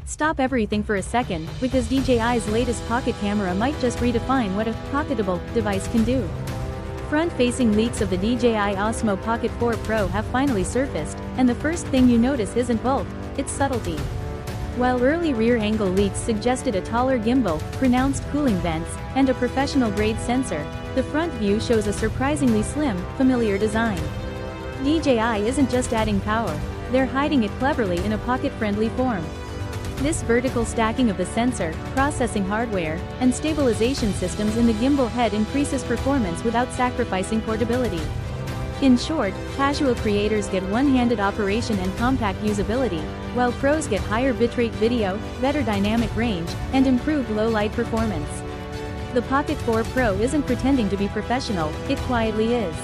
Stop everything for a second, because DJI's latest pocket camera might just redefine what a pocketable device can do. Front-facing leaks of the DJI Osmo Pocket 4 Pro have finally surfaced, and the first thing you notice isn't bulk, it's subtlety. While early rear-angle leaks suggested a taller gimbal, pronounced cooling vents, and a professional-grade sensor, the front view shows a surprisingly slim, familiar design. DJI isn't just adding power, they're hiding it cleverly in a pocket-friendly form. This vertical stacking of the sensor, processing hardware, and stabilization systems in the gimbal head increases performance without sacrificing portability. In short, casual creators get one-handed operation and compact usability, while pros get higher bitrate video, better dynamic range, and improved low-light performance. The Pocket 4 Pro isn't pretending to be professional, it quietly is.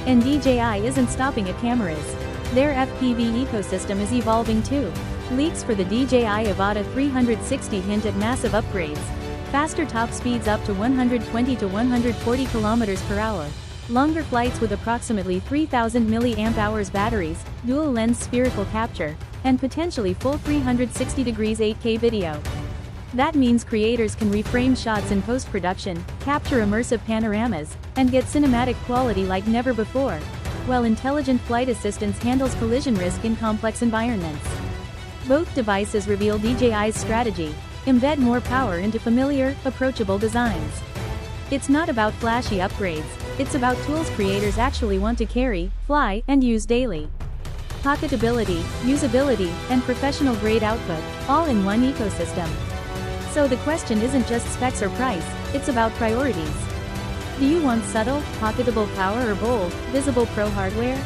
And DJI isn't stopping at cameras. Their FPV ecosystem is evolving too. Leaks for the DJI Avata 360 hint at massive upgrades. Faster top speeds up to 120 to 140 km per hour. Longer flights with approximately 3000 mAh batteries, dual-lens spherical capture, and potentially full 360 degrees 8K video. That means creators can reframe shots in post-production, capture immersive panoramas, and get cinematic quality like never before, while intelligent flight assistance handles collision risk in complex environments. Both devices reveal DJI's strategy: embed more power into familiar, approachable designs. It's not about flashy upgrades, it's about tools creators actually want to carry, fly, and use daily. Pocketability, usability, and professional-grade output, all in one ecosystem. So the question isn't just specs or price, it's about priorities. Do you want subtle, pocketable power or bold, visible pro hardware?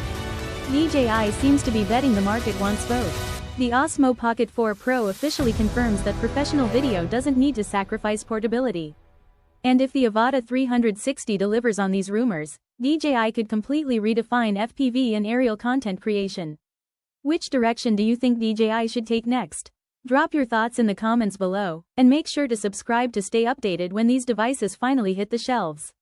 DJI seems to be betting the market wants both. The Osmo Pocket 4 Pro officially confirms that professional video doesn't need to sacrifice portability. And if the Avata 360 delivers on these rumors, DJI could completely redefine FPV and aerial content creation. Which direction do you think DJI should take next? Drop your thoughts in the comments below, and make sure to subscribe to stay updated when these devices finally hit the shelves.